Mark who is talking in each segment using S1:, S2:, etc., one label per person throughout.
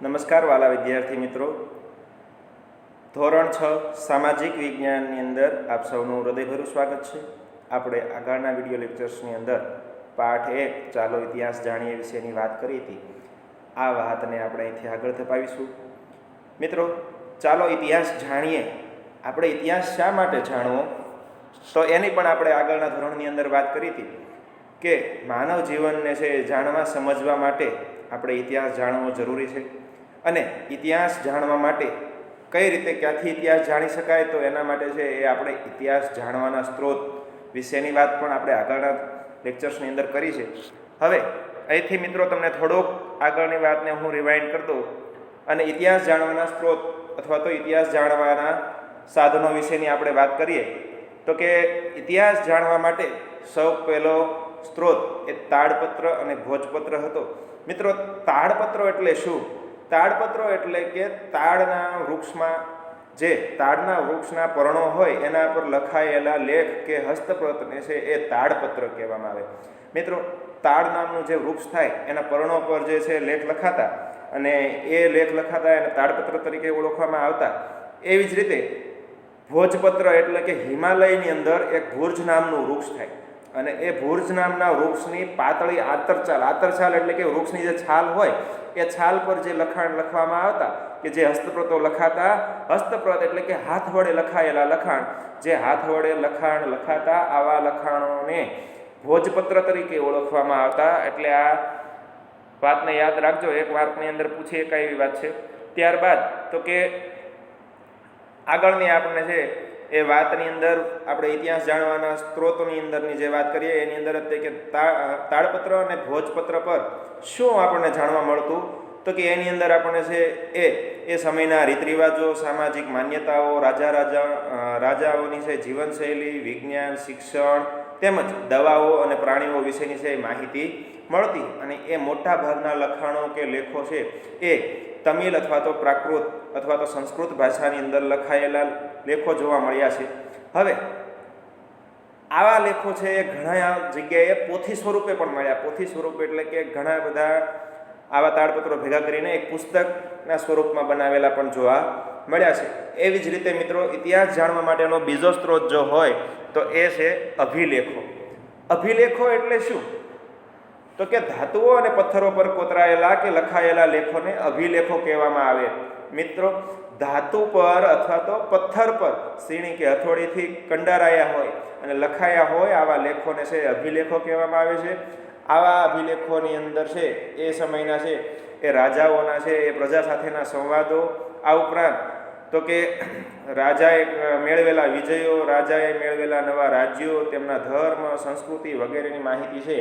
S1: નમસ્કાર વાલા વિદ્યાર્થી મિત્રો, ધોરણ 6 સામાજિક વિજ્ઞાનની અંદર આપ સૌનું હૃદયભર્યું સ્વાગત છે. આપણે આગળના વિડીયો લેક્ચર્સની અંદર પાઠ 1 ચાલો ઇતિહાસ જાણીએ વિશેની વાત કરી હતી. આ વાતને આપણે અહીંથી આગળ ધપાવીશું. મિત્રો, ચાલો ઇતિહાસ જાણીએ. આપણે ઇતિહાસ શા માટે જાણવો, તો એની પણ આપણે આગળના ધોરણની અંદર વાત કરી હતી કે માનવ જીવનને છે જાણવા સમજવા માટે આપણે ઇતિહાસ જાણવો જરૂરી છે. અને ઇતિહાસ જાણવા માટે કઈ રીતે ક્યાંથી ઇતિહાસ જાણી શકાય, તો એના માટે છે એ આપણે ઇતિહાસ જાણવાના સ્ત્રોત વિશેની વાત પણ આપણે આગળના લેક્ચર્સની અંદર કરી છે. હવે અહીંથી મિત્રો તમને થોડોક આગળની વાતને હું રિવાઇન્ડ કરી દઉં અને ઇતિહાસ જાણવાના સ્ત્રોત અથવા તો ઇતિહાસ જાણવાના સાધનો વિશેની આપણે વાત કરીએ. તો કે ઇતિહાસ જાણવા માટે સૌ પહેલો સ્ત્રોત એ તાડપત્ર અને ભોજપત્ર હતો. મિત્રો, તાડપત્રો એટલે શું? તાડપત્રો એટલે કે તાડના વૃક્ષના પર્ણો હોય એના પર લખાયેલા લેખ કે હસ્તપ્રતને છે એ તાડપત્ર કહેવામાં આવે. મિત્રો, તાડ નામનું જે વૃક્ષ થાય એના પર્ણો પર જે છે લેખ લખાતા અને એ લેખ લખાતા એને તાડપત્ર તરીકે ઓળખવામાં આવતા. એવી જ રીતે ભોજપત્ર એટલે કે હિમાલયની અંદર એક ભુર્જ નામનું વૃક્ષ થાય અને એ ભુર્જ નામના વૃક્ષની પાતળી આતરછાલ એટલે કે વૃક્ષની જે છાલ હોય એ છાલ પર જે લખાણ લખવામાં આવતા કે જે હસ્તપ્રતો લખાતા, હસ્તપ્રત એટલે કે હાથ વડે લખાયેલા લખાણ, જે હાથ વડે લખાણ લખાતા આવા લખાણોને ભોજપત્ર તરીકે ઓળખવામાં આવતા. એટલે આ વાતને યાદ રાખજો, એક વાતની અંદર પૂછી એકાય એવી વાત છે. ત્યારબાદ તો કે આગળની આપણને છે એ વાતની અંદર આપણે ઇતિહાસ જાણવાના સ્ત્રોતોની અંદરની જે વાત કરીએ એની અંદર હતી કે તાડપત્ર અને ભોજપત્ર પર શું આપણને જાણવા મળતું, તો કે એની અંદર આપણને છે એ સમયના રીત રિવાજો, સામાજિક માન્યતાઓ, રાજાઓની છે જીવનશૈલી, વિજ્ઞાન, શિક્ષણ તેમજ દવાઓ અને પ્રાણીઓ વિશેની છે માહિતી મળતી. અને એ મોટા ભાગના લખાણો કે લેખો છે એ તમિલ અથવા તો પ્રાકૃત અથવા તો સંસ્કૃત ભાષાની અંદર લખાયેલા લેખો જોવા મળ્યા છે. હવે આવા લેખો છે એ ઘણા જગ્યાએ પોથી સ્વરૂપે પણ મળ્યા. પોથી સ્વરૂપે એટલે કે ઘણા બધા આવા તાડપત્રો ભેગા કરીને એક પુસ્તકના સ્વરૂપમાં બનાવેલા પણ જોવા મળ્યા છે. એવી જ રીતે મિત્રો, ઇતિહાસ જાણવા માટેનો બીજો સ્ત્રોત જો હોય તો એ છે અભિલેખો. અભિલેખો એટલે શું, તો કે ધાતુઓ અને પથ્થરો પર કોતરાયેલા કે લખાયેલા લેખોને અભિલેખો કહેવામાં આવે. મિત્રો, ધાતુ પર અથવા તો પથ્થર પર સીણી કે હથોડીથી કંડારાયા હોય અને લખાયા હોય આવા લેખોને છે અભિલેખો કહેવામાં આવે છે. આવા અભિલેખોની અંદર છે એ સમયના છે એ રાજાઓના છે એ પ્રજા સાથેના સંવાદો, આ ઉપરાંત તો કે રાજાએ મેળવેલા વિજયો, રાજાએ મેળવેલા નવા રાજ્યો, તેમના ધર્મ, સંસ્કૃતિ વગેરેની માહિતી છે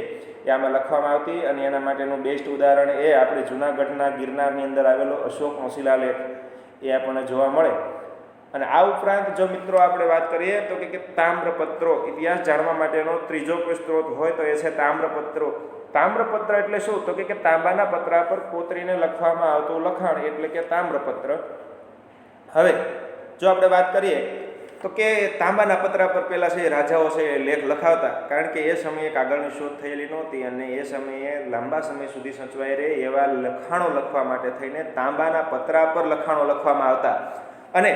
S1: એ આમાં લખવામાં આવતી. અને એના માટેનું બેસ્ટ ઉદાહરણ એ આપણે જૂનાગઢના ગિરનારની અંદર આવેલો અશોકનો શિલાલેખ એ આપણને જોવા મળે. અને આ ઉપરાંત જો મિત્રો આપણે વાત કરીએ તો કે તામ્રપત્રો, ઇતિહાસ જાણવા માટેનો ત્રીજો કોઈ સ્ત્રોત હોય તો એ છે તામ્રપત્રો. તામ્રપત્ર એટલે શું, તો કે તાંબાના પતરા પર કોતરીને લખવામાં આવતું લખાણ એટલે કે તામ્રપત્ર. હવે જો આપણે વાત કરીએ તો કે તાંબાના પતરા પર પહેલાં છે રાજાઓ છે લેખ લખાવતા, કારણ કે એ સમયે કાગળની શોધ થયેલી નહોતી અને એ સમયે લાંબા સમય સુધી સચવાઈ રહે એવા લખાણો લખવા માટે થઈને તાંબાના પતરા પર લખાણો લખવામાં આવતા. અને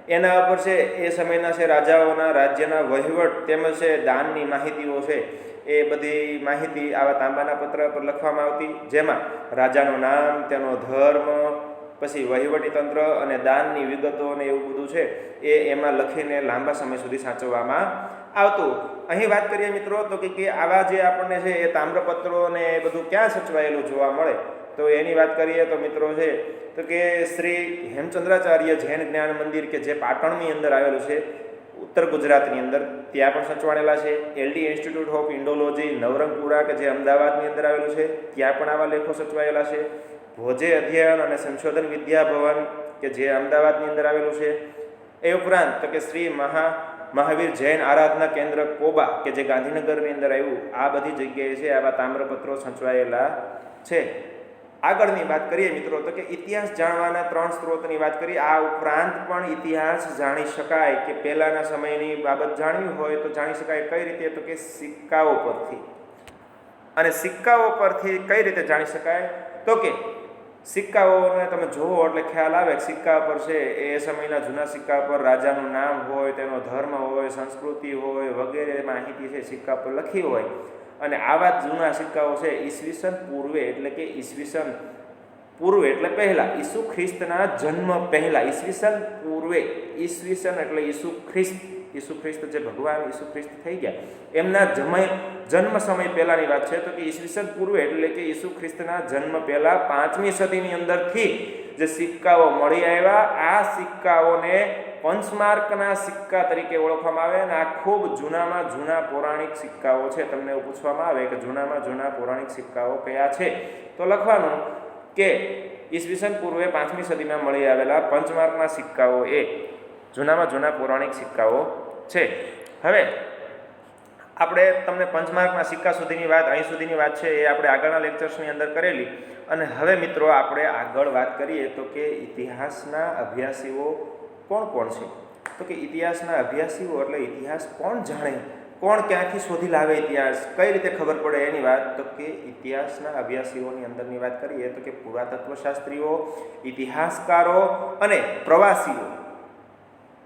S1: એના ઉપર છે એ સમયના છે રાજાઓના રાજ્યના વહીવટ તેમજ છે દાનની માહિતીઓ છે એ બધી માહિતી આવા તાંબાના પત્ર પર લખવામાં આવતી, જેમાં રાજાનું નામ, તેનો ધર્મ, પછી વહીવટી તંત્ર અને દાનની વિગતો અને એવું બધું છે એ એમાં લખીને લાંબા સમય સુધી સાચવવામાં આવતું. અહીં વાત કરીએ મિત્રો તો કે આવા જે આપણને છે એ તામ્રપત્રો અને એ બધું ક્યાં સચવાયેલું જોવા મળે, તો એની વાત કરીએ તો મિત્રો છે તો કે શ્રી હેમચંદ્રાચાર્ય જૈન જ્ઞાન મંદિર કે જે પાટણની અંદર આવેલું છે ઉત્તર ગુજરાતની અંદર, ત્યાં પણ સચવાયેલા છે. LD institute of Indology Navrangpura કે જે અમદાવાદની અંદર આવેલું છે, ત્યાં પણ આવા લેખો સચવાયેલા છે. ભોજે અધ્યયન અને સંશોધન વિદ્યા ભવન કે જે અમદાવાદની અંદર આવેલું છે. એ ઉપરાંત તો કે શ્રી મહાવીર જૈન આરાધના કેન્દ્ર કોબા કે જે ગાંધીનગરની અંદર આવ્યું, આ બધી જગ્યાએ છે આવા તામ્રપત્રો સચવાયેલા છે. આગળની વાત કરીએ મિત્રો તો કે ઇતિહાસ જાણવાના 3 સ્ત્રોતની વાત કરીએ. આ ઉપરાંત પણ ઇતિહાસ જાણી શકાય કે પહેલાંના સમયની બાબત જાણવી હોય તો જાણી શકાય. કઈ રીતે, તો કે સિક્કાઓ પરથી. અને સિક્કાઓ પરથી કઈ રીતે જાણી શકાય, તો કે સિક્કાઓને તમે જુઓ એટલે ખ્યાલ આવે કે સિક્કા પર છે એ સમયના જૂના સિક્કા પર રાજાનું નામ હોય, તેનો ધર્મ હોય, સંસ્કૃતિ હોય વગેરે માહિતી છે સિક્કા પર લખી હોય. અને આવા જ જૂના સિક્કાઓ છે ઈસવીસન પૂર્વે એટલે કે ઈસવીસન પૂર્વે એટલે પહેલાં, ઈસુ ખ્રિસ્તના જન્મ પહેલાં, ઈસવીસન પૂર્વે, ઈસવીસન એટલે ઈસુ ખ્રિસ્ત જે ભગવાન ઈસુ ખ્રિસ્ત થઈ ગયા એમના જન્મ સમય પહેલાંની વાત છે. તો કે ઈસવીસન પૂર્વે એટલે કે ઈસુ ખ્રિસ્તના જન્મ પહેલાં 5મી સદીની અંદરથી જે સિક્કાઓ મળી આવ્યા, આ સિક્કાઓને પંચમાર્કના સિક્કા તરીકે ઓળખવામાં આવે. અને આ ખૂબ જૂનામાં જૂના પૌરાણિક સિક્કાઓ છે. તમને એવું પૂછવામાં આવે કે જૂનામાં જૂના પૌરાણિક સિક્કાઓ કયા છે, તો લખવાનું કે ઈસવીસન પૂર્વે 5મી સદીમાં મળી આવેલા પંચમાર્કના સિક્કાઓ એ જૂનામાં જૂના પૌરાણિક સિક્કાઓ છે. હવે આપણે તમને પંચમાર્કના સિક્કા સુધીની વાત, અહીં સુધીની વાત છે એ આપણે આગળના લેક્ચર્સની અંદર કરેલી. અને હવે મિત્રો આપણે આગળ વાત કરીએ તો કે ઇતિહાસના અભ્યાસીઓ કોણ કોણ છે. તો કે ઇતિહાસના અભ્યાસીઓ એટલે ઇતિહાસ કોણ જાણે, કોણ ક્યાંથી શોધી લાવે ઇતિહાસ, કઈ રીતે ખબર પડે એની વાત. તો કે ઇતિહાસના અભ્યાસીઓની અંદરની વાત કરીએ તો કે પુરાતત્વશાસ્ત્રીઓ, ઇતિહાસકારો અને પ્રવાસીઓ.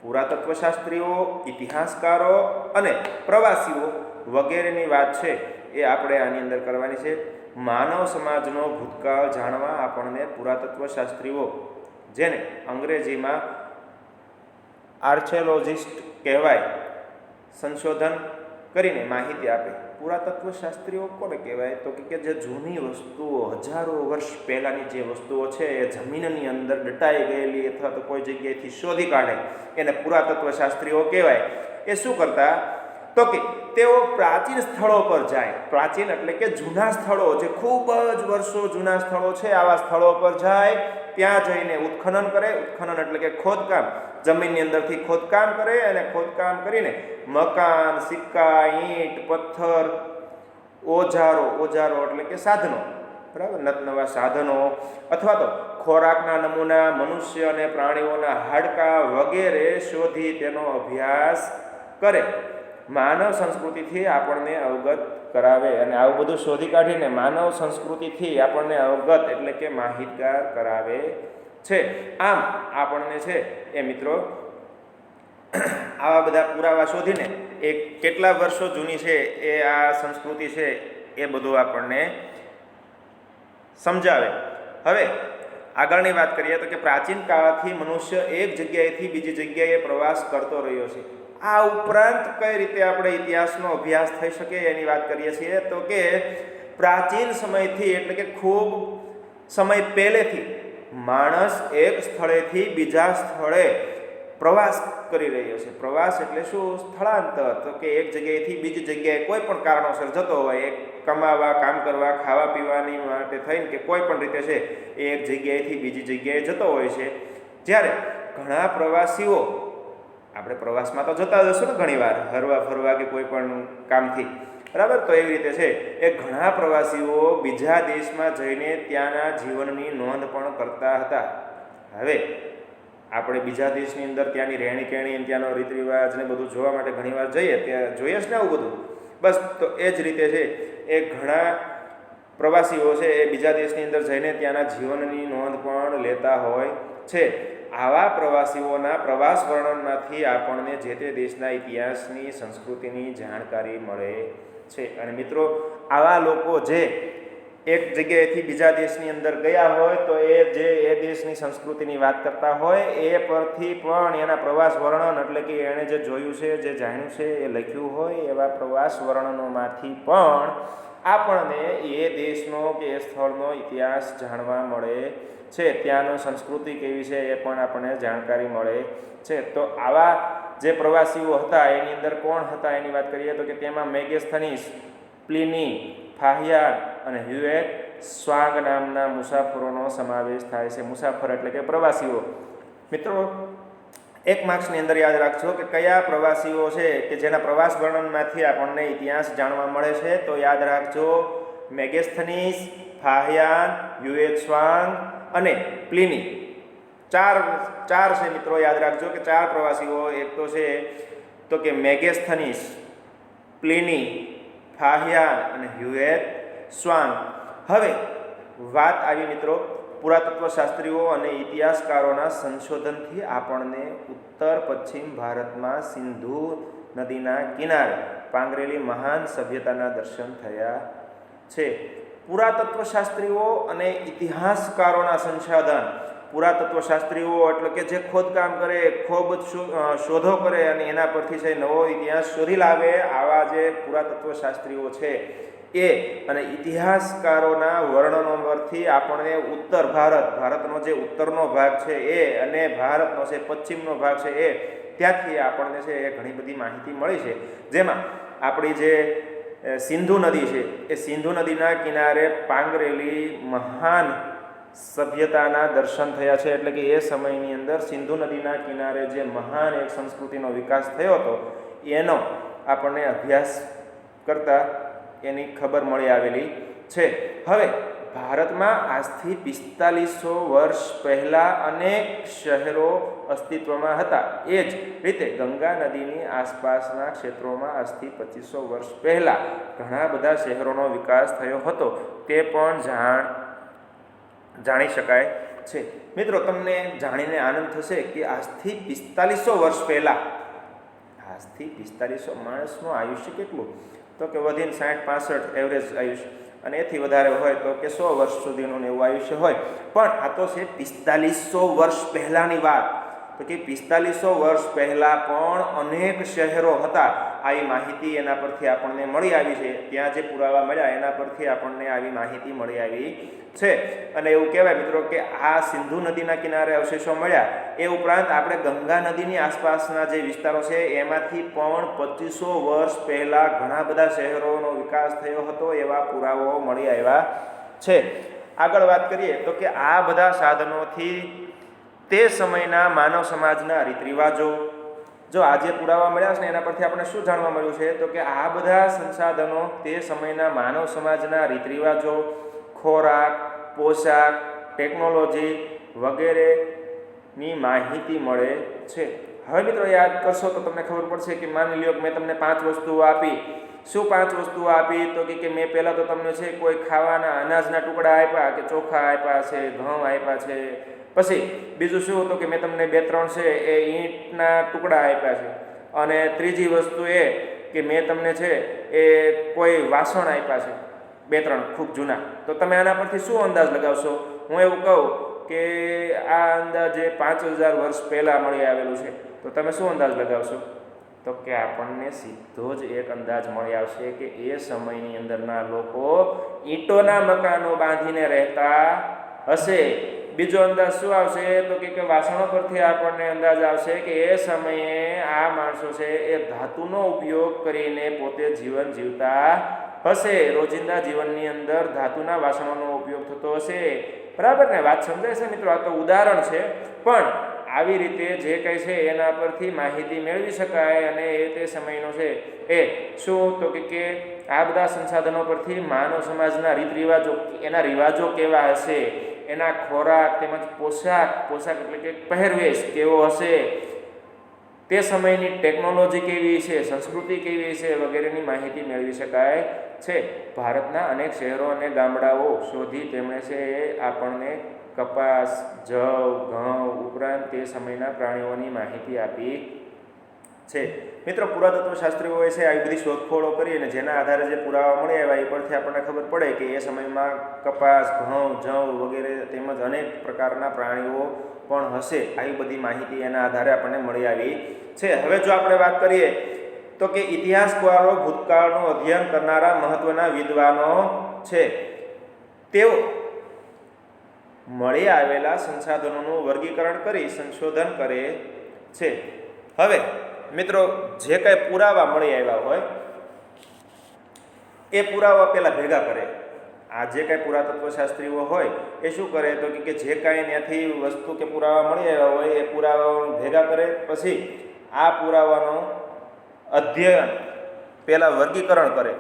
S1: પુરાતત્વશાસ્ત્રીઓ, ઇતિહાસકારો અને પ્રવાસીઓ વગેરેની વાત છે એ આપણે આની અંદર કરવાની છે. માનવ સમાજનો ભૂતકાળ જાણવા આપણને પુરાતત્વશાસ્ત્રીઓ, જેને અંગ્રેજીમાં આર્ચેલોજિસ્ટ કહેવાય, સંશોધન કરીને માહિતી આપે. પુરાતત્વશાસ્ત્રીઓ કોને કહેવાય? તો કે જે જૂની વસ્તુઓ, હજારો વર્ષ પહેલાંની જે વસ્તુઓ છે એ જમીનની અંદર દટાઈ ગયેલી અથવા તો કોઈ જગ્યાએથી શોધી કાઢે એને પુરાતત્વશાસ્ત્રીઓ કહેવાય. એ શું કરતા? તો કે તેઓ પ્રાચીન સ્થળો પર જાય. પ્રાચીન એટલે કે જૂના સ્થળો, જે ખૂબ જ વર્ષો જૂના સ્થળો છે, આવા સ્થળો પર જાય. ત્યાં જઈને ઉત્ખનન કરે. ઉત્ખનન એટલે કે ખોદકામ, જમીનની અંદરથી ખોદકામ કરે અને ખોદકામ કરીને મકાન, સિક્કા, ઈંટ, પથ્થર, ઓજારો એટલે કે સાધનો, બરાબર, નવા સાધનો અથવા તો ખોરાકના નમૂના, મનુષ્ય અને પ્રાણીઓના હાડકાં વગેરે શોધી તેનો અભ્યાસ કરે. માનવ સંસ્કૃતિથી આપણને અવગત કરાવે. અને આવું બધું શોધી કાઢીને માનવ સંસ્કૃતિથી આપણને અવગત એટલે કે માહિતગાર કરાવે છે. આમ આપણને છે એ મિત્રો આવા બધા પુરાવા શોધીને એ કેટલા વર્ષો જૂની છે એ આ સંસ્કૃતિ છે એ બધું આપણને સમજાવે. હવે આગળની વાત કરીએ તો કે પ્રાચીન કાળથી મનુષ્ય એક જગ્યાએથી બીજી જગ્યાએ પ્રવાસ કરતો રહ્યો છે. આ ઉપરાંત કઈ રીતે આપણે ઇતિહાસનો અભ્યાસ થઈ શકે એની વાત કરીએ છીએ. તો કે પ્રાચીન સમયથી એટલે કે ખૂબ સમય પહેલેથી માણસ એક સ્થળેથી બીજા સ્થળે પ્રવાસ કરી રહ્યો છે. પ્રવાસ એટલે શું? સ્થળાંતર. તો કે એક જગ્યાએથી બીજી જગ્યાએ કોઈ પણ કારણોસર જતો હોય, કમાવા, કામ કરવા, ખાવા પીવાની માટે થઈને કે કોઈ પણ રીતે છે એ એક જગ્યાએથી બીજી જગ્યાએ જતો હોય છે. જ્યારે ઘણા પ્રવાસીઓ, આપણે પ્રવાસમાં તો જતા જ હશું ને ઘણીવાર, હરવા ફરવા કે કોઈ પણ કામથી, બરાબર, તો એવી રીતે છે એ ઘણા પ્રવાસીઓ બીજા દેશમાં જઈને ત્યાંના જીવનની નોંધ પણ કરતા હતા. હવે આપણે બીજા દેશની અંદર ત્યાંની રહેણી કહેણી, ત્યાંનો રીત રિવાજ ને બધું જોવા માટે ઘણીવાર જઈએ, ત્યાં જોઈએ જ ને આવું બધું. બસ તો એ જ રીતે છે એ ઘણા પ્રવાસીઓ છે એ બીજા દેશની અંદર જઈને ત્યાંના જીવનની નોંધ પણ લેતા હોય છે. આવા પ્રવાસીઓના પ્રવાસ વર્ણનમાંથી આપણને જે તે દેશના ઇતિહાસની, સંસ્કૃતિની જાણકારી મળે છે. અને મિત્રો આવા લોકો જે એક જગ્યાએથી બીજા દેશની અંદર ગયા હોય તો એ દેશની સંસ્કૃતિની વાત કરતા હોય એ પરથી પણ એના પ્રવાસ વર્ણન એટલે કે એણે જે જોયું છે, જે જાણ્યું છે એ લખ્યું હોય એવા પ્રવાસ વર્ણનોમાંથી પણ આપણને એ દેશનો કે એ સ્થળનો ઇતિહાસ જાણવા મળે છે. ત્યાંનો સંસ્કૃતિ કેવી છે એ પણ આપણને જાણકારી મળે છે. તો આવા જે પ્રવાસીઓ હતા એની અંદર કોણ હતા એની વાત કરીએ તો કે તેમાં મેગેસ્થનીસ, પ્લિની, ફાહિયાન અને હ્યુએટ સ્વાંગ નામના મુસાફરોનો સમાવેશ થાય છે. મુસાફર એટલે કે પ્રવાસીઓ. મિત્રો એક માર્ક્સની અંદર યાદ રાખજો કે કયા પ્રવાસીઓ છે કે જેના પ્રવાસ વર્ણનમાંથી આપણને ઇતિહાસ જાણવા મળે છે. તો યાદ રાખજો મેગેસ્થનીસ, ફાહિયાન, હ્યુએટ સ્વાંગ અને પ્લિની. ચાર છે મિત્રો, યાદ રાખજો કે ચાર પ્રવાસીઓ. એક તો છે તો કે મેગેસ્થનીસ, પ્લિની, ફાહિયાન અને હ્યુએટ સ્વાંગ. હવે વાત આવી મિત્રો પુરાતત્વશાસ્ત્રીઓ અને ઇતિહાસકારોના સંશોધનથી આપણને ઉત્તર પશ્ચિમ ભારતમાં સિંધુ નદીના કિનારે પાંગરેલી મહાન સભ્યતાના દર્શન થયા છે. પુરાતત્વશાસ્ત્રીઓ અને ઇતિહાસકારોના સંશોધન. પુરાતત્વશાસ્ત્રીઓ એટલે કે જે ખોદકામ કરે, ખૂબ શોધો કરે અને એના પરથી છે નવો ઇતિહાસ શોધી લાવે, આવા જે પુરાતત્વશાસ્ત્રીઓ છે એ, અને ઇતિહાસકારોના વર્ણનો પરથી આપણને ઉત્તર ભારતનો જે ઉત્તરનો ભાગ છે એ અને ભારતનો જે પશ્ચિમનો ભાગ છે એ, ત્યાંથી આપણને છે એ ઘણી બધી માહિતી મળી છે. જેમાં આપણી જે સિંધુ નદી છે એ સિંધુ નદીના કિનારે પાંગરેલી મહાન સભ્યતાના દર્શન થયા છે. એટલે કે એ સમયની અંદર સિંધુ નદીના કિનારે જે મહાન એક સંસ્કૃતિનો વિકાસ થયો હતો એનો આપણને અભ્યાસ કરતા એની ખબર મળી આવેલી છે. હવે ભારતમાં આજથી 4500 વર્ષ પહેલાં અનેક શહેરો અસ્તિત્વમાં હતા. એ જ રીતે ગંગા નદીની આસપાસના ક્ષેત્રોમાં આજથી 2500 વર્ષ પહેલાં ઘણા બધા શહેરોનો વિકાસ થયો હતો. તે પણ જાણી શકાય છે. મિત્રો, તમને જાણીને આનંદ થશે કે આજથી 4500 વર્ષ પહેલાં, આજથી 4500, માણસનું આયુષ્ય કેટલું? તો કે વધીને 60-65 એવરેજ આયુષ્ય, અને એથી વધારે હોય તો કે 100 વર્ષ સુધીનું એવું આયુષ્ય હોય. પણ આ તો છે 4500 વર્ષ પહેલાંની વાત. તો કે 4500 વર્ષ પહેલાં પણ અનેક શહેરો હતા. આવી માહિતી એના પરથી આપણને મળી આવી છે. ત્યાં જે પુરાવા મળ્યા એના પરથી આપણને આવી માહિતી મળી આવી છે. અને એવું કહેવાય મિત્રો કે આ સિંધુ નદીના કિનારે અવશેષો મળ્યા, એ ઉપરાંત આપણે ગંગા નદીની આસપાસના જે વિસ્તારો છે એમાંથી પણ 2500 વર્ષ પહેલાં ઘણા બધા શહેરોનો વિકાસ થયો હતો એવા પુરાવાઓ મળી આવ્યા છે. આગળ વાત કરીએ તો કે આ બધા સાધનોથી તે સમયના માનવ સમાજના રીત રિવાજો, જો આજે પુરાવા મળ્યા છે ને એના પરથી આપણે શું જાણવા મળ્યું છે તો કે આ બધા સંસાધનો તે સમયના માનવ સમાજના રીત રિવાજો, ખોરાક, પોશાક, ટેકનોલોજી વગેરેની માહિતી મળે છે. હવે મિત્રો યાદ કરશો તો તમને ખબર પડશે કે માની લ્યો કે મેં તમને 5 વસ્તુઓ આપી. શું 5 વસ્તુઓ આપી? તો કે મેં પહેલાં તો તમને છે કોઈ ખાવાના અનાજના ટુકડા આપ્યા, કે ચોખા આપ્યા છે, ઘઉં આપ્યા છે. પછી બીજું શું હતું કે મેં તમને 2-3 છે એ ઈંટના ટુકડા આપ્યા છે. અને ત્રીજી વસ્તુ એ કે મેં તમને છે એ કોઈ વાસણ આપ્યા છે 2-3 ખૂબ જૂના. તો તમે આના પરથી શું અંદાજ લગાવશો? હું એવું કહું કે આ અંદાજે 5000 વર્ષ પહેલાં મળી આવેલું છે. તો તમે શું અંદાજ લગાવશો? તો કે આપણને સીધો જ એક અંદાજ મળી આવશે કે એ સમયની અંદરના લોકો ઈંટોના મકાનો બાંધીને રહેતા હશે. બીજો અંદાજ શું આવશે તો કે વાસણો પરથી આપણને અંદાજ આવશે કે એ સમયે આ માણસો છે એ ધાતુનો ઉપયોગ કરીને પોતે જીવન જીવતા હશે. રોજિંદા જીવનની અંદર ધાતુના વાસણોનો ઉપયોગ થતો હશે. બરાબર ને? વાત સમજાય છે મિત્રો? આ તો ઉદાહરણ છે, પણ આવી રીતે જે કંઈ છે એના પરથી માહિતી મેળવી શકાય. અને એ તે સમયનો છે એ શું તો કે આ બધા સંસાધનો પરથી માનવ સમાજના રીત રિવાજો, એના રિવાજો કેવા હશે, એના ખોરાક તેમજ પોશાક એટલે કે પહેરવેશ કેવો હશે, તે સમયની ટેકનોલોજી કેવી છે, સંસ્કૃતિ કેવી છે વગેરેની માહિતી મેળવી શકાય છે. ભારતના અનેક શહેરો અને ગામડાઓ શોધી તેમણે છે આપણને કપાસ, જવ, ઘઉં ઉપરાંત તે સમયના પ્રાણીઓની માહિતી આપી છે. મિત્રો, પુરાતત્વશાસ્ત્રીઓએ છે આવી બધી શોધખોળો કરી અને જેના આધારે જે પુરાવા મળી આવ્યા એ પરથી આપણને ખબર પડે કે એ સમયમાં કપાસ, ઘઉં, જવ વગેરે તેમજ અનેક પ્રકારના પ્રાણીઓ પણ હશે. આવી બધી માહિતી એના આધારે આપણને મળી આવી છે. હવે જો આપણે વાત કરીએ તો કે ઇતિહાસકારો ભૂતકાળનું અધ્યયન કરનારા મહત્વના વિદ્વાનો છે. તેઓ મળી આવેલા સંસાધનોનું વર્ગીકરણ કરી સંશોધન કરે છે. હવે મિત્રો, જે કંઈ પુરાવા મળી આવ્યા હોય એ પુરાવા પહેલાં ભેગા કરે. આ જે કાંઈ પુરાતત્વશાસ્ત્રીઓ હોય એ શું કરે તો કે જે કાંઈ ત્યાંથી વસ્તુ કે પુરાવા મળી આવ્યા હોય એ પુરાવાઓ ભેગા કરે. પછી આ પુરાવાનો અધ્યયન પહેલાં વર્ગીકરણ કરે.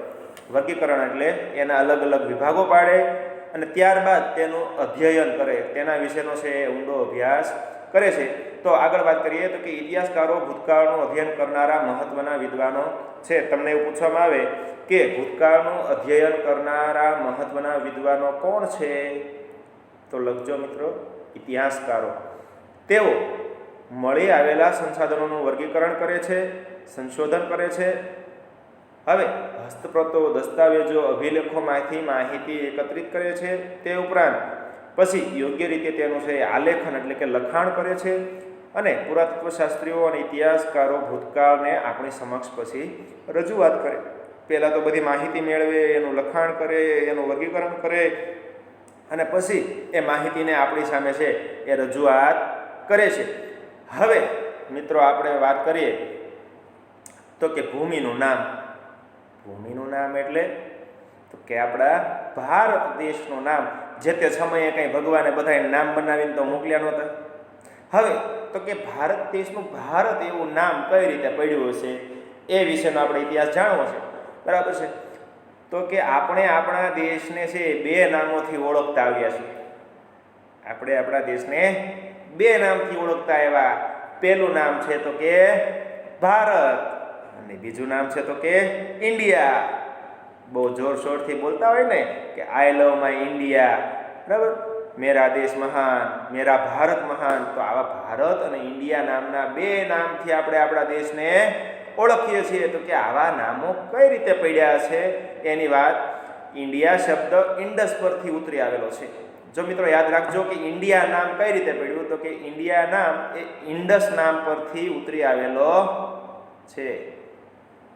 S1: વર્ગીકરણ એટલે એના અલગ અલગ વિભાગો પાડે અને ત્યારબાદ તેનું અધ્યયન કરે. તેના વિશેનો છે એ ઊંડો અભ્યાસ કરે છે. તો આગળ વાત કરીએ તો કે ઇતિહાસકારો ભૂતકાળનું અધ્યયન કરનારા મહત્વના વિદ્વાનો છે. તમને એવું પૂછવામાં આવે કે ભૂતકાળનું અધ્યયન કરનારા મહત્વના વિદ્વાનો કોણ છે? તો તો લખજો મિત્રો, ઇતિહાસકારો. તેઓ મળી આવેલા સંસાધનોનું વર્ગીકરણ કરે છે, સંશોધન કરે છે. હવે હસ્તપ્રતો, દસ્તાવેજો, અભિલેખોમાંથી માહિતી એકત્રિત કરે છે. તે ઉપરાંત પછી યોગ્ય રીતે તેનું છે આલેખન એટલે કે લખાણ કરે છે. અને પુરાતત્વશાસ્ત્રીઓ અને ઇતિહાસકારો ભૂતકાળને આપણી સમક્ષ પછી રજૂઆત કરે. પહેલાં તો બધી માહિતી મેળવે, એનું લખાણ કરે, એનું વર્ગીકરણ કરે અને પછી એ માહિતીને આપણી સામે છે એ રજૂઆત કરે છે. હવે મિત્રો આપણે વાત કરીએ તો કે ભૂમિનું નામ. ભૂમિનું નામ એટલે તો કે આપણા ભારત દેશનું નામ. જે તે સમયે કંઈ ભગવાને બધાએ નામ બનાવીને તો મોકલ્યા નહોતા. હવે તો કે ભારત દેશનું ભારત એવું નામ કઈ રીતે પડ્યું હશે એ વિશેનો આપણે ઇતિહાસ જાણવો છે, બરાબર છે. તો કે આપણે આપણા દેશને છે બે નામોથી ઓળખતા આવ્યા છીએ. આપણે આપણા દેશને બે નામથી ઓળખતા આવ્યા. પહેલું નામ છે તો કે ભારત અને બીજું નામ છે તો કે ઇન્ડિયા. બહુ જોરશોરથી બોલતા હોય ને કે આઈ લવ માય ઇન્ડિયા, બરાબર, મેરા દેશ મહાન, મેરા ભારત મહાન. તો આવા ભારત અને ઇન્ડિયા નામના બે નામથી આપણે આપણા દેશને ઓળખીએ છીએ. તો કે આવા નામો કઈ રીતે પડ્યા છે એની વાત ઇન્ડિયા શબ્દ ઇન્ડસ પરથી ઉતરી આવેલો છે. જો મિત્રો યાદ રાખજો કે ઇન્ડિયા નામ કઈ રીતે પડ્યું, તો કે ઇન્ડિયા નામ એ ઇન્ડસ નામ પરથી ઉતરી આવેલો છે.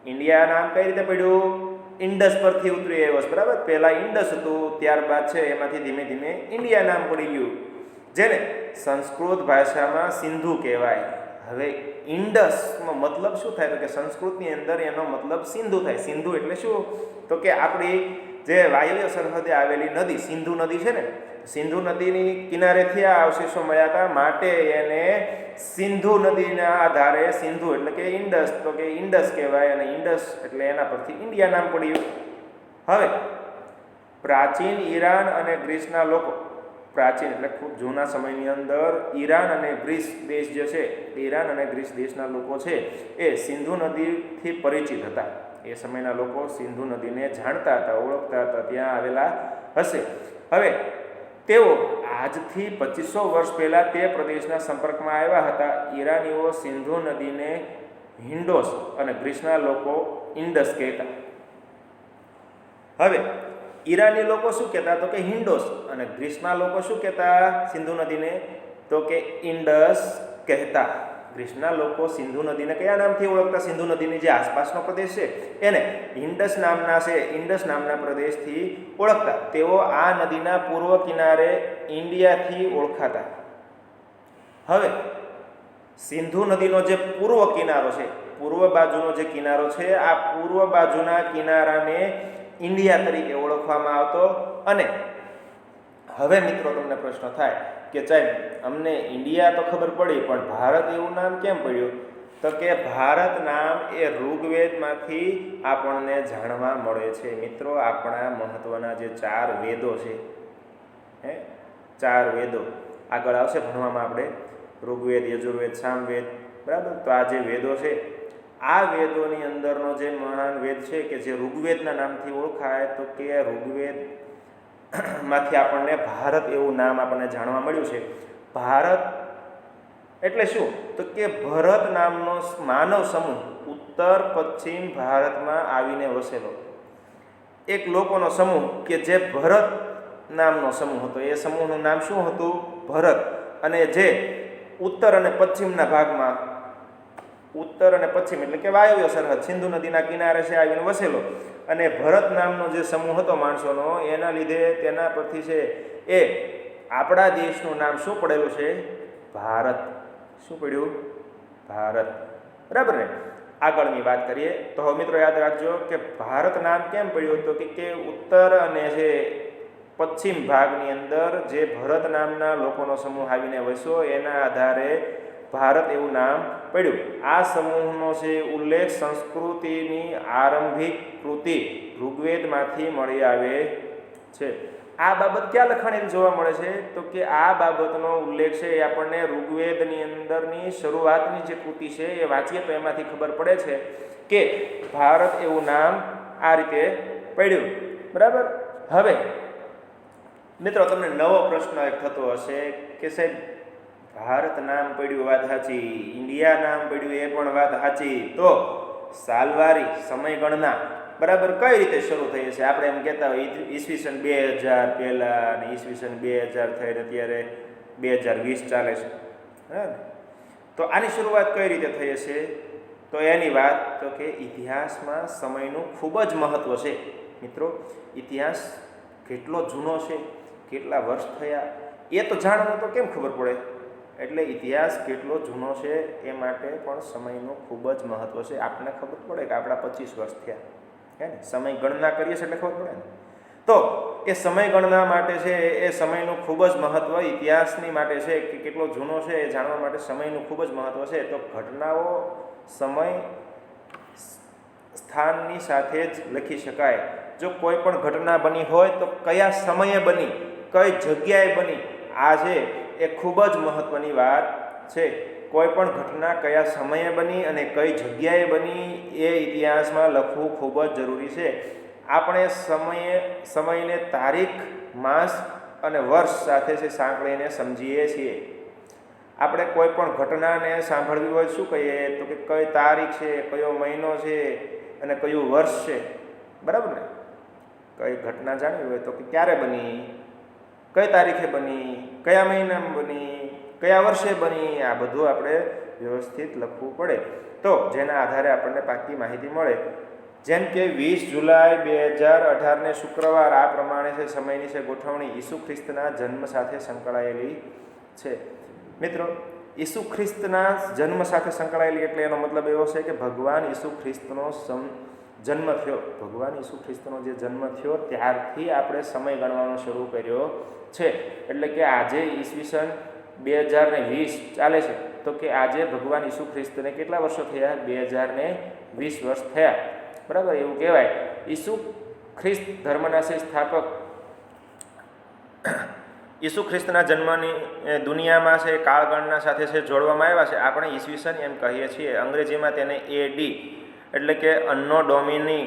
S1: ઇન્ડિયા નામ કઈ રીતે પડ્યું? ઇન્ડસ પરથી ઉતરી આવ્યો છે, બરાબર. પહેલા ઇન્ડસ હતું, ત્યારબાદ છે એમાંથી ધીમે ધીમે ઇન્ડિયા નામ પડી ગયું, જેને સંસ્કૃત ભાષામાં સિંધુ કહેવાય. હવે ઇન્ડસનો મતલબ શું થાય? તો કે સંસ્કૃતની અંદર એનો મતલબ સિંધુ થાય. સિંધુ એટલે શું? તો કે આપણી જે વાયવ્ય સરહદે આવેલી નદી સિંધુ નદી છે ને, સિંધુ નદીની કિનારેથી આ અવશેષો મળ્યા હતા, માટે એને સિંધુ નદીના આધારે સિંધુ એટલે કે ઇન્ડસ, તો કે ઇન્ડસ કહેવાય. અને ઇન્ડસ એટલે એના પરથી ઇન્ડિયા નામ પડ્યું. હવે પ્રાચીન ઈરાન અને ગ્રીસના લોકો, પ્રાચીન એટલે ખૂબ જૂના સમયની અંદર ઈરાન અને ગ્રીસ દેશ જે છે, ઈરાન અને ગ્રીસ દેશના લોકો છે એ સિંધુ નદીથી પરિચિત હતા. એ સમયના લોકો સિંધુ નદીને જાણતા હતા, ઓળખતા હતા, ત્યાં આવેલા હશે. હવે તેઓ આજથી 2500 વર્ષ પહેલાં તે પ્રદેશના સંપર્કમાં આવ્યા હતા. ઈરાનીઓ સિંધુ નદીને હિન્ડોસ અને ગ્રીસના લોકો ઇન્ડસ કહેતા. હવે ઈરાની લોકો શું કહેતા? તો કે હિન્ડોસ. અને ગ્રીસના લોકો શું કહેતા સિંધુ નદીને? તો કે ઇન્ડસ કહેતા. ગ્રીસના લોકો સિંધુ નદીને કયા નામથી ઓળખતા? સિંધુ નદીની જે આસપાસનો પ્રદેશ છે એને ઇન્ડસ નામના છે, ઇન્ડસ નામના પ્રદેશથી ઓળખતા. તેઓ આ નદીના પૂર્વ કિનારે ઇન્ડિયાથી ઓળખાતા. હવે સિંધુ નદીનો જે પૂર્વ કિનારો છે, પૂર્વ બાજુનો જે કિનારો છે, આ પૂર્વ બાજુના કિનારાને ઇન્ડિયા તરીકે ઓળખવામાં આવતો. અને હવે મિત્રો તમને પ્રશ્ન થાય કે સાહેબ અમને ઇન્ડિયા તો ખબર પડી, પણ ભારત એવું નામ કેમ પડ્યું? તો કે ભારત નામ એ ઋગ્વેદમાંથી આપણને જાણવા મળે છે. મિત્રો આપણા મહત્વના જે 4 વેદો છે, 4 વેદો આગળ આવશે ભણવામાં આપણે, ઋગ્વેદ, યજુર્વેદ, સામવેદ, બરાબર. તો આ જે વેદો છે, આ વેદોની અંદરનો જે મહાન વેદ છે કે જે ઋગ્વેદના નામથી ઓળખાય, તો કે ઋગ્વેદ માંથી આપણને ભારત એવું નામ આપણને જાણવા મળ્યું છે. ભારત એટલે શું? તો કે ભરત નામનો માનવ સમૂહ ઉત્તર પશ્ચિમ ભારતમાં આવીને વસેલો એક લોકોનો સમૂહ કે જે ભરત નામનો સમૂહ હતો. એ સમૂહનું નામ શું હતું? ભરત. અને જે ઉત્તર અને પશ્ચિમના ભાગમાં, ઉત્તર અને પશ્ચિમ એટલે કે વાયવ્ય સરહદ સિંધુ નદીના કિનારે છે આવીને વસેલો. અને ભરત નામનો જે સમૂહ હતો માણસોનો, એના લીધે તેના પરથી છે એ આપણા દેશનું નામ શું પડેલું છે? ભારત. શું પડ્યું? ભારત, બરાબર ને. આગળની વાત કરીએ તો હવે મિત્રો યાદ રાખજો કે ભારત નામ કેમ પડ્યું? તો કે ઉત્તર અને જે પશ્ચિમ ભાગની અંદર જે ભરત નામના લોકોનો સમૂહ આવીને વસ્યો, એના આધારે ભારત એવું નામ પડ્યું. આ સમૂહનો છે ઉલ્લેખ સંસ્કૃતિની આરંભિક કૃતિ ઋગ્વેદમાંથી મળી આવે છે. આ બાબત ક્યાં લખાણેલી જોવા મળે છે? તો કે આ બાબતનો ઉલ્લેખ છે એ આપણને ઋગ્વેદની અંદરની શરૂઆતની જે કૃતિ છે એ વાંચીએ તો એમાંથી ખબર પડે છે કે ભારત એવું નામ આ રીતે પડ્યું, બરાબર. હવે મિત્રો તમને નવો પ્રશ્ન એક થતો હશે કે સાહેબ ભારત નામ પડ્યું વાત સાચી, ઇન્ડિયા નામ પડ્યું એ પણ વાત સાચી, તો સાલવારી સમયગણના બરાબર કઈ રીતે શરૂ થઈ હશે? આપણે એમ કહેતા હોય ઈસવીસન 2000 પહેલાં અને ઈસવીસન 2000 થઈને અત્યારે 2020 ચાલે છે, બરાબર? તો આની શરૂઆત કઈ રીતે થઈ હશે? તો એની વાત તો કે ઇતિહાસમાં સમયનું ખૂબ જ મહત્ત્વ છે. મિત્રો, ઇતિહાસ કેટલો જૂનો છે, કેટલા વર્ષ થયા એ તો જાણવું તો કેમ ખબર પડે? એટલે ઇતિહાસ કેટલો જૂનો છે એ માટે પણ સમયનું ખૂબ જ મહત્ત્વ છે. આપણને ખબર પડે કે આપણા 25 વર્ષ થયા, હે ને? સમય ગણના કરીએ છીએ એટલે ખબર પડે ને. તો એ સમય ગણના માટે છે, એ સમયનું ખૂબ જ મહત્ત્વ ઇતિહાસની માટે છે કે કેટલો જૂનો છે એ જાણવા માટે સમયનું ખૂબ જ મહત્ત્વ છે. તો ઘટનાઓ સમય સ્થાનની સાથે જ લખી શકાય. જો કોઈ પણ ઘટના બની હોય તો કયા સમયે બની, કઈ જગ્યાએ બની, આ છે એ ખૂબ જ મહત્ત્વની વાત છે. કોઈ પણ ઘટના કયા સમયે બની અને કઈ જગ્યાએ બની એ ઇતિહાસમાં લખવું ખૂબ જ જરૂરી છે. આપણે સમયને તારીખ, માસ અને વર્ષ સાથે છે સાંકળીને સમજીએ છીએ. આપણે કોઈ પણ ઘટનાને સાંભળવી હોય શું કહીએ? તો કે કઈ તારીખ છે, કયો મહિનો છે અને કયું વર્ષ છે, બરાબર ને? કઈ ઘટના જાણવી હોય તો કે ક્યારે બની, કઈ તારીખે બની, કયા મહિનામાં બની, કયા વર્ષે બની, આ બધું આપણે વ્યવસ્થિત લખવું પડે. તો જેના આધારે આપણને પાકી માહિતી મળે. જેમ કે 20 જુલાઈ 2018ને શુક્રવાર, આ પ્રમાણે છે સમયની છે ગોઠવણી ઈસુ ખ્રિસ્તના જન્મ સાથે સંકળાયેલી છે. મિત્રો, ઈસુ ખ્રિસ્તના જન્મ સાથે સંકળાયેલી એટલે એનો મતલબ એવો છે કે ભગવાન ઈસુ ખ્રિસ્તનો જન્મ થયો. ભગવાન ઈસુ ખ્રિસ્તનો જે જન્મ થયો ત્યારથી આપણે સમય ગણવાનો શરૂ કર્યો છે. એટલે કે આજે ઈસવીસન 2020 ચાલે છે, તો કે આજે ભગવાન ઈસુ ખ્રિસ્તને કેટલા વર્ષો થયા? 2020 વર્ષ થયા, બરાબર? એવું કહેવાય. ઈસુ ખ્રિસ્ત ધર્મના સ્થાપક ઈસુ ખ્રિસ્તના જન્મની દુનિયામાં છે કાળગણના સાથે છે જોડવામાં આવ્યા છે. આપણે ઈસવીસન એમ કહીએ છીએ. અંગ્રેજીમાં તેને એડી એટલે કે અન્નો ડોમિની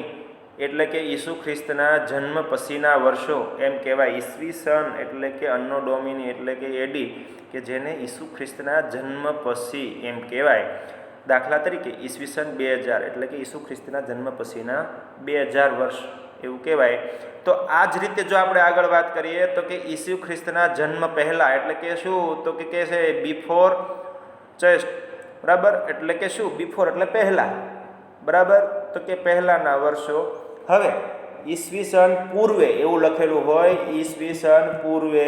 S1: એટલે કે ઈસુ ખ્રિસ્તના જન્મ પછીના વર્ષો એમ કહેવાય. ઈસવીસન એટલે કે અન્નો ડોમિની એટલે કે એડી, કે જેને ઈસુ ખ્રિસ્તના જન્મ પછી એમ કહેવાય. દાખલા તરીકે ઈસવીસન 2000 એટલે કે ઈસુ ખ્રિસ્તના જન્મ પછીના 2000 વર્ષ એવું કહેવાય. તો આ જ રીતે જો આપણે આગળ વાત કરીએ તો કે ઈસુ ખ્રિસ્તના જન્મ પહેલાં એટલે કે શું? તો કે છે બિફોર ચેસ્ટ, બરાબર? એટલે કે શું? બિફોર એટલે પહેલાં, બરાબર? તો કે પહેલાંના વર્ષો. હવે ઈસવીસન પૂર્વે એવું લખેલું હોય, ઈસવીસન પૂર્વે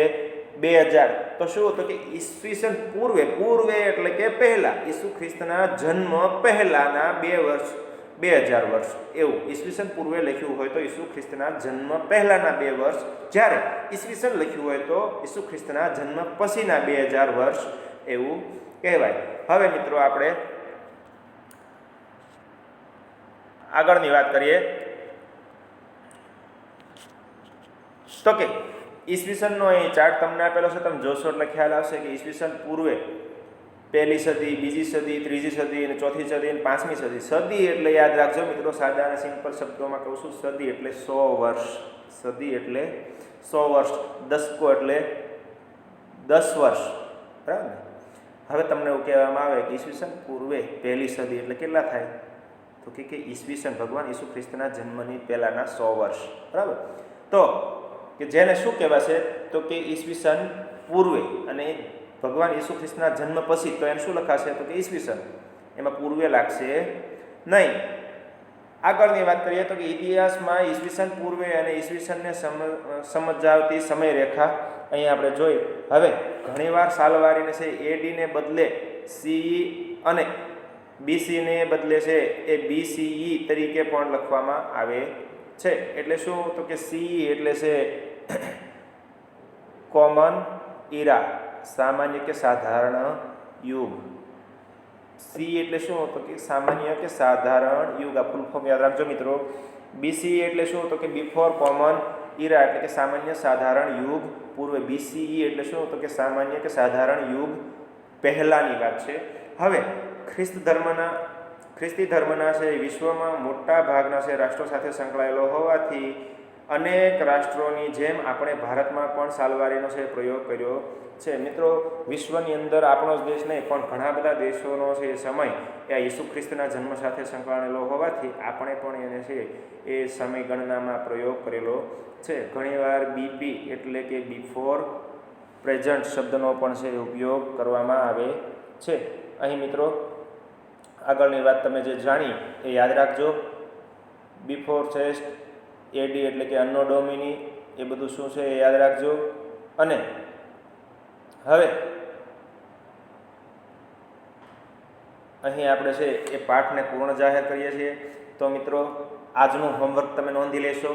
S1: 2000, તો શું? તો કે ઈસવીસન પૂર્વે, પૂર્વે એટલે કે પહેલાં, ઈસુ ખ્રિસ્તના જન્મ પહેલાંના 2 વર્ષ, 2000 વર્ષ એવું ઈસવીસન પૂર્વે લખ્યું હોય તો ઈસુ ખ્રિસ્તના જન્મ પહેલાંના 2 વર્ષ. જ્યારે ઈસવીસન લખ્યું હોય તો ઈસુ ખ્રિસ્તના જન્મ પછીના 2000 વર્ષ એવું કહેવાય. હવે મિત્રો આપણે આગળની વાત કરીએ તો કે ઈસવીસનનો અહીં ચાર્ટ તમને આપેલો છે, તમે જોશો એટલે ખ્યાલ આવશે કે ઈસવીસન પૂર્વે 1લી સદી, 2જી સદી, 3જી સદી અને 4થી સદી અને 5મી સદી. સદી એટલે યાદ રાખજો મિત્રો, સાદા અને સિમ્પલ શબ્દોમાં કહું છું, સદી એટલે 100 વર્ષ. સદી એટલે 100 વર્ષ. દસકો એટલે 10 વર્ષ, બરાબર ને? હવે તમને એવું કહેવામાં આવે કે ઈસવીસન પૂર્વે 1લી સદી એટલે કેટલા થાય? તો કે ઈસવીસન ભગવાન ઈસુ ખ્રિસ્તના જન્મની પહેલાંના 100 વર્ષ, બરાબર? તો કે જેને શું કહેવાશે? તો કે ઈસવીસન પૂર્વે, અને ભગવાન ઈસુ ખ્રિસ્તના જન્મ પછી તો એને શું લખાશે? તો કે ઈસવીસન, એમાં પૂર્વે લાગશે નહીં. આગળની વાત કરીએ તો કે ઇતિહાસમાં ઈસવીસન પૂર્વે અને ઈસવીસનને સમજાવતી સમયરેખા અહીં આપણે જોઈ. હવે ઘણીવાર સાલવારીને છે એડીને બદલે સીઈ અને બીસીને બદલે છે એ બીસીઈ તરીકે પણ લખવામાં આવે છે. એટલે શું? તો કે સીઈ એટલે છે કોમન ઇરા, સામાન્ય કે સાધારણ યુગ. સી એટલે શું? તો કે સામાન્ય કે સાધારણ યુગ. આ ફૂલ ફોર્મ યાદ રાખજો મિત્રો. બીસી એટલે શું? તો કે બિફોર કોમન ઇરા એટલે કે સામાન્ય સાધારણ યુગ પૂર્વે. બીસીઈ એટલે શું? તો કે સામાન્ય કે સાધારણ યુગ પહેલાંની વાત છે. હવે ખ્રિસ્તી ધર્મના છે વિશ્વમાં મોટા ભાગના છે રાષ્ટ્રો સાથે સંકળાયેલો હોવાથી અનેક રાષ્ટ્રોની જેમ આપણે ભારતમાં પણ સાલવારીનો છે પ્રયોગ કર્યો છે. મિત્રો, વિશ્વની અંદર આપણો જ દેશ નહીં પણ ઘણા બધા દેશોનો છે સમય એ ઈસુ ખ્રિસ્તના જન્મ સાથે સંકળાયેલો હોવાથી આપણે પણ એને છે એ સમય ગણનામાં પ્રયોગ કરેલો છે. ઘણીવાર બીપી એટલે કે બિફોર પ્રેઝન્ટ શબ્દનો પણ છે ઉપયોગ કરવામાં આવે છે. અહીં મિત્રો આગળની વાત તમે જે જાણી એ યાદ રાખજો. બિફોર ક્રાઇસ્ટ, એડી એટલે કે અન્નો ડોમિની, એ બધું શું છે એ યાદ રાખજો. અને હવે અહીં આપણે છે એ પાઠને પૂર્ણ જાહેર કરીએ છીએ. તો મિત્રો, આજનું હોમવર્ક તમે નોંધી લેશો.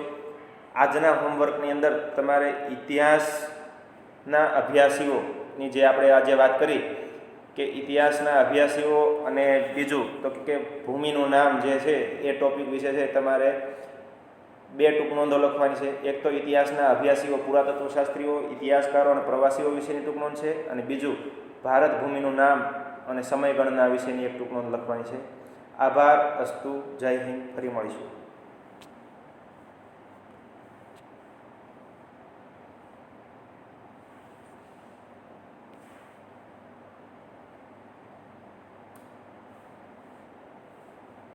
S1: આજના હોમવર્કની અંદર તમારે ઇતિહાસના અભ્યાસીઓની જે આપણે આજે વાત કરી કે ઇતિહાસના અભ્યાસીઓ અને બીજું તો કે ભૂમિનું નામ જે છે એ ટોપિક વિશે છે તમારે 2 ટૂંક નોંધો લખવાની છે. એક તો ઇતિહાસના અભ્યાસીઓ, પુરાતત્વશાસ્ત્રીઓ, ઇતિહાસકારો અને પ્રવાસીઓ વિશેની ટૂંક નોંધ છે, અને બીજું ભારત ભૂમિનું નામ અને સમયગણના વિશેની એક ટૂંક નોંધ લખવાની છે. આભાર. અસ્તુ. જય હિન્દ. ફરી મળીશું.